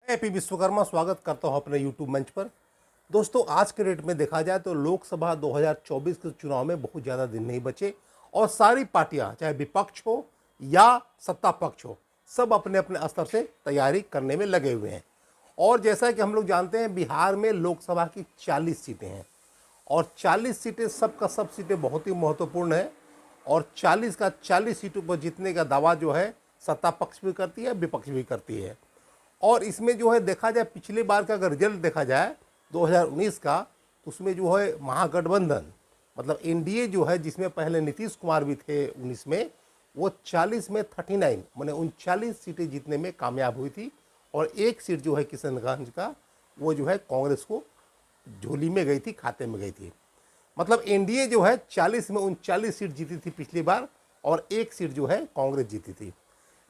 P Vishwakarma स्वागत करता हूं अपने यूट्यूब मंच पर। दोस्तों, आज के डेट में देखा जाए तो लोकसभा 2024 के चुनाव में बहुत ज़्यादा दिन नहीं बचे और सारी पार्टियां, चाहे विपक्ष हो या सत्ता पक्ष हो, सब अपने अपने स्तर से तैयारी करने में लगे हुए हैं। और जैसा कि हम लोग जानते हैं, बिहार में लोकसभा की 40 सीटें हैं और 40 सीटें सबका सब सीटें बहुत ही महत्वपूर्ण है और 40 का 40 सीटों पर जीतने का दावा जो है सत्ता पक्ष भी करती है, विपक्ष भी करती है। और इसमें जो है देखा जाए, पिछली बार का अगर रिजल्ट देखा जाए 2019 का, तो उसमें जो है महागठबंधन मतलब एनडीए जो है, जिसमें पहले नीतीश कुमार भी थे 19 में, वो 40 में 39 मैंने 39 सीटें जीतने में कामयाब हुई थी और एक सीट जो है किशनगंज का, वो जो है कांग्रेस को झोली में गई थी, खाते में गई थी। मतलब एनडीए जो है 40 में 39 सीट जीती थी पिछली बार और एक सीट जो है कांग्रेस जीती थी।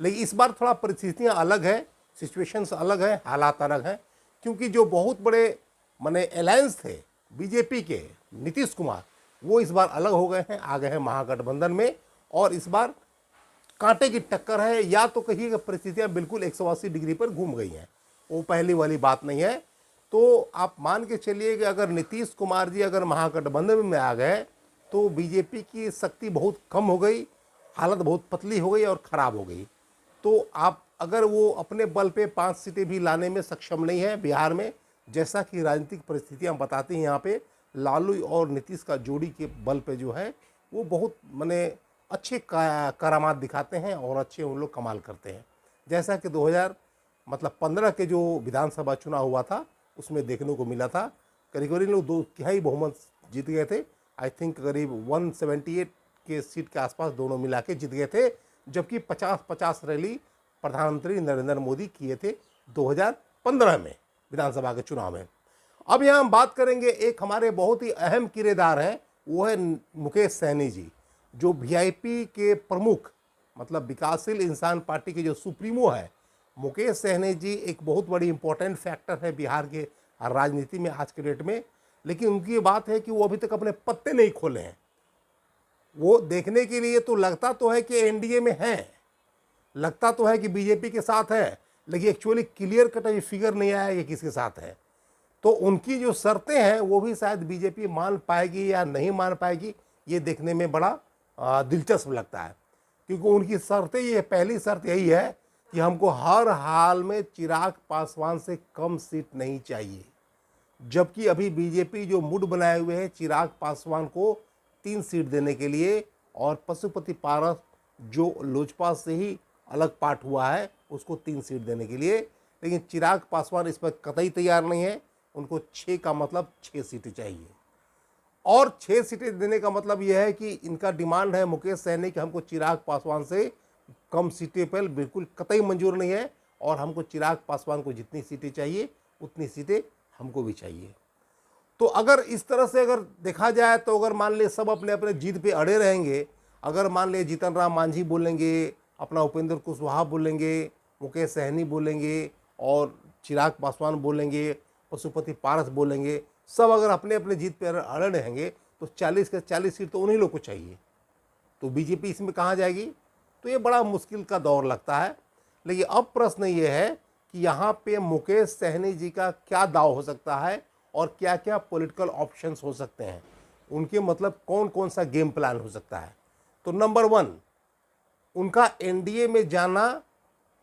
लेकिन इस बार थोड़ा परिस्थितियां अलग है, सिचुएशंस अलग है, हालात अलग हैं, क्योंकि जो बहुत बड़े माने अलायंस थे बीजेपी के, नीतीश कुमार, वो इस बार अलग हो गए हैं, आ गए हैं महागठबंधन में और इस बार कांटे की टक्कर है। या तो कहिए कि परिस्थितियां बिल्कुल 180 डिग्री पर घूम गई हैं, वो पहली वाली बात नहीं है। तो आप मान के चलिए कि अगर नीतीश कुमार जी अगर महागठबंधन में आ गए तो बीजेपी की शक्ति बहुत कम हो गई, हालत बहुत पतली हो गई और ख़राब हो गई। तो आप अगर वो अपने बल पे 5 सीटें भी लाने में सक्षम नहीं है बिहार में, जैसा कि राजनीतिक परिस्थितियां बताती हैं, यहाँ पे लालू और नीतीश का जोड़ी के बल पे जो है वो बहुत माने अच्छे करामात दिखाते हैं और अच्छे उन लोग कमाल करते हैं। जैसा कि 2015 के जो विधानसभा चुनाव हुआ था उसमें देखने को मिला था, करीब करीब लोग 2 बहुमत जीत गए थे। आई थिंक करीब 178 के सीट के आसपास दोनों मिला के जीत गए थे, जबकि 50-50 रैली प्रधानमंत्री नरेंद्र मोदी किए थे 2015 में विधानसभा के चुनाव में। अब यहाँ हम बात करेंगे, एक हमारे बहुत ही अहम किरदार हैं, वो है मुकेश सहनी जी, जो वीआईपी के प्रमुख मतलब विकासशील इंसान पार्टी के जो सुप्रीमो है। मुकेश सहनी जी एक बहुत बड़ी इंपॉर्टेंट फैक्टर है बिहार के राजनीति में आज के डेट में। लेकिन उनकी ये बात है कि वो अभी तक अपने पत्ते नहीं खोले हैं। वो देखने के लिए तो लगता तो है कि एनडीए में है, लगता तो है कि बीजेपी के साथ है, लेकिन एक्चुअली क्लियर कट अभी फिगर नहीं आया कि किसके साथ है। तो उनकी जो शर्तें हैं वो भी शायद बीजेपी मान पाएगी या नहीं मान पाएगी, ये देखने में बड़ा दिलचस्प लगता है। क्योंकि उनकी शर्तें, ये पहली शर्त यही है कि हमको हर हाल में चिराग पासवान से कम सीट नहीं चाहिए, जबकि अभी बीजेपी जो मूड बनाए हुए है चिराग पासवान को 3 सीट देने के लिए, और पशुपति पारस जो लोजपा से ही अलग पार्ट हुआ है उसको 3 सीट देने के लिए। लेकिन चिराग पासवान इस पर कतई तैयार नहीं है। उनको 6 का मतलब 6 सीटें चाहिए और 6 सीटें देने का मतलब यह है कि इनका डिमांड है मुकेश सहनी कि हमको चिराग पासवान से कम सीटें पर बिल्कुल कतई मंजूर नहीं है और हमको चिराग पासवान को जितनी सीटें चाहिए उतनी सीटें हमको भी चाहिए। तो अगर इस तरह से अगर देखा जाए तो अगर मान ले सब अपने अपने जीत पे अड़े रहेंगे, अगर मान ले जीतन राम मांझी बोलेंगे, अपना उपेंद्र कुशवाहा बोलेंगे, मुकेश सहनी बोलेंगे और चिराग पासवान बोलेंगे, पशुपति पारस बोलेंगे, सब अगर अपने अपने जीत पे अड़े रहेंगे तो 40 के 40 सीट तो उन्हीं लोग को चाहिए। तो बीजेपी इसमें कहाँ जाएगी? तो ये बड़ा मुश्किल का दौर लगता है। लेकिन अब प्रश्न ये है कि यहाँ पे मुकेश सहनी जी का क्या दाव हो सकता है और क्या क्या पॉलिटिकल ऑप्शंस हो सकते हैं, उनके मतलब कौन कौन सा गेम प्लान हो सकता है। तो नंबर 1, उनका एनडीए में जाना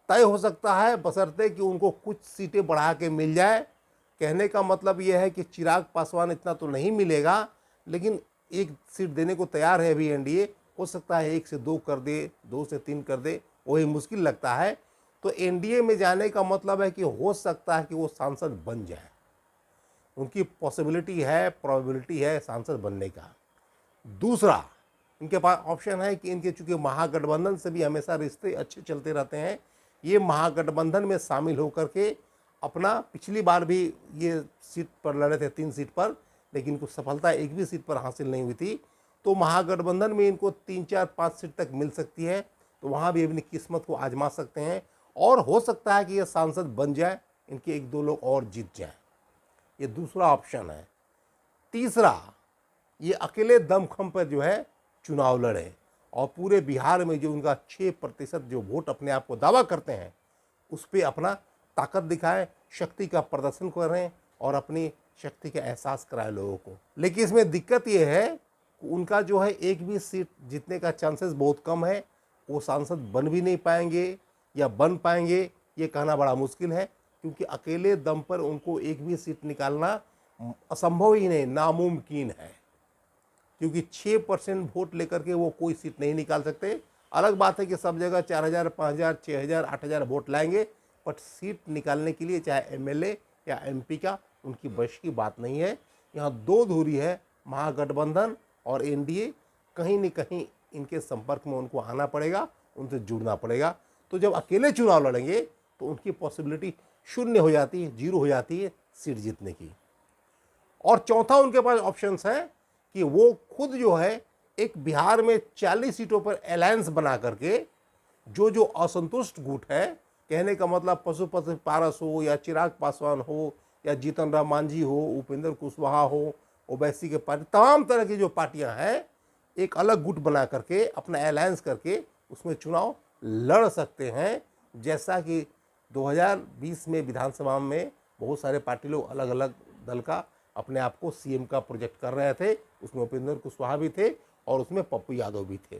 तय हो सकता है, बशर्ते कि उनको कुछ सीटें बढ़ा के मिल जाए। कहने का मतलब यह है कि चिराग पासवान इतना तो नहीं मिलेगा, लेकिन 1 सीट देने को तैयार है अभी एनडीए। हो सकता है 1 से 2 कर दे, 2 से 3 कर दे, वही मुश्किल लगता है। तो एनडीए में जाने का मतलब है कि हो सकता है कि वो सांसद बन जाए, उनकी पॉसिबिलिटी है, प्रोबेबिलिटी है सांसद बनने का। दूसरा, इनके पास ऑप्शन है कि इनके चूंकि महागठबंधन से भी हमेशा रिश्ते अच्छे चलते रहते हैं, ये महागठबंधन में शामिल होकर के अपना, पिछली बार भी ये सीट पर लड़े थे 3 सीट पर, लेकिन इनको सफलता एक भी सीट पर हासिल नहीं हुई थी। तो महागठबंधन में इनको 3, 4, 5 सीट तक मिल सकती है, तो वहाँ भी अपनी किस्मत को आजमा सकते हैं और हो सकता है कि ये सांसद बन जाए, इनके 1-2 लोग और जीत जाएं। ये दूसरा ऑप्शन है। तीसरा, ये अकेले दमखम पर जो है चुनाव लड़े और पूरे बिहार में जो उनका 6% जो वोट अपने आप को दावा करते हैं उस पर अपना ताकत दिखाएं, शक्ति का प्रदर्शन करें और अपनी शक्ति का एहसास कराएं लोगों को। लेकिन इसमें दिक्कत ये है कि उनका जो है एक भी सीट जीतने का चांसेस बहुत कम है। वो सांसद बन भी नहीं पाएंगे या बन पाएंगे ये कहना बड़ा मुश्किल है, क्योंकि अकेले दम पर उनको एक भी सीट निकालना असंभव ही नहीं, नामुमकिन है। क्योंकि 6% वोट लेकर के वो कोई सीट नहीं निकाल सकते। अलग बात है कि सब जगह 4000, 5000, 6000, 8000 वोट लाएंगे, बट सीट निकालने के लिए चाहे एमएलए या एमपी का उनकी बश की बात नहीं है। यहाँ दो धुरी है, महागठबंधन और एनडीए। कहीं न कहीं इनके संपर्क में उनको आना पड़ेगा, उनसे जुड़ना पड़ेगा। तो जब अकेले चुनाव लड़ेंगे तो उनकी पॉसिबिलिटी शून्य हो जाती है, जीरो हो जाती है सीट जीतने की। और चौथा उनके पास ऑप्शंस है कि वो खुद जो है एक बिहार में 40 सीटों पर अलायंस बना करके जो असंतुष्ट गुट है, कहने का मतलब पशुपति पारस हो या चिराग पासवान हो या जीतन राम मांझी हो, उपेंद्र कुशवाहा हो, ओवैसी के पार्टी, तमाम तरह की जो पार्टियां हैं एक अलग गुट बना करके अपना अलायंस करके उसमें चुनाव लड़ सकते हैं। जैसा कि 2020 में विधानसभा में बहुत सारे पार्टी लोग अलग अलग दल का अपने आप को सीएम का प्रोजेक्ट कर रहे थे। उसमें उपेंद्र कुशवाहा भी थे और उसमें पप्पू यादव भी थे।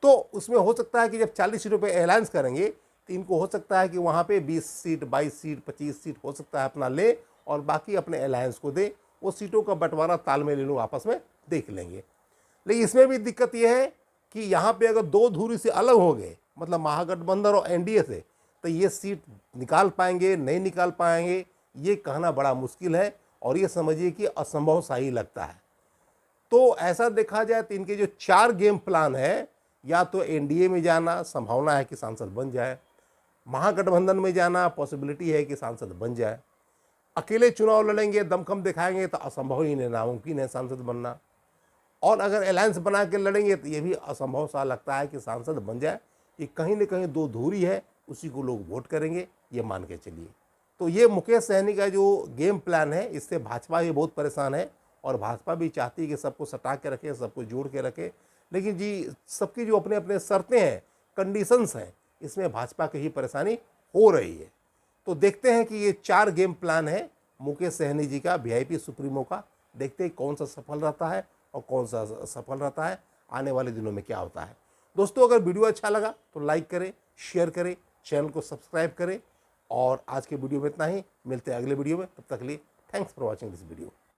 तो उसमें हो सकता है कि जब 40 सीटों पे अलायंस करेंगे तो इनको हो सकता है कि वहाँ पे 20 सीट, 22 सीट, 25 सीट हो सकता है अपना ले और बाकी अपने अलायंस को दे। वो सीटों का बंटवारा तालमेल लोग आपस में देख लेंगे। लेकिन इसमें भी दिक्कत यह है कि यहाँ पे अगर दो धुरी से अलग हो गए, मतलब महागठबंधन और एनडीए से, तो ये सीट निकाल पाएंगे नहीं निकाल पाएंगे ये कहना बड़ा मुश्किल है और ये समझिए कि असंभव सा ही लगता है। तो ऐसा देखा जाए तो इनके जो 4 गेम प्लान है, या तो एनडीए में जाना, संभावना है कि सांसद बन जाए, महागठबंधन में जाना, पॉसिबिलिटी है कि सांसद बन जाए, अकेले चुनाव लड़ेंगे, दमखम दिखाएंगे तो असंभव ही नहीं, नामुमकिन है सांसद बनना, और अगर अलायंस बना के लड़ेंगे तो ये भी असंभव सा लगता है कि सांसद बन जाए। ये कहीं न कहीं दो धुरी है, उसी को लोग वोट करेंगे, ये मान के चलिए। तो ये मुकेश सहनी का जो गेम प्लान है, इससे भाजपा भी बहुत परेशान है और भाजपा भी चाहती है कि सबको सटा के रखे, सबको जोड़ के रखे। लेकिन जी सबकी जो अपने अपने शर्तें हैं, कंडीशंस हैं, इसमें भाजपा की ही परेशानी हो रही है। तो देखते हैं कि ये 4 गेम प्लान है मुकेश सहनी जी का, वीआईपी सुप्रीमो का। देखते हैं कौन सा सफल रहता है और कौन सा सफल रहता है, आने वाले दिनों में क्या होता है। दोस्तों अगर वीडियो अच्छा लगा तो लाइक करें, शेयर करें, चैनल को सब्सक्राइब करें। और आज के वीडियो में इतना ही, मिलते हैं अगले वीडियो में। तब तक के लिए thanks for watching this video.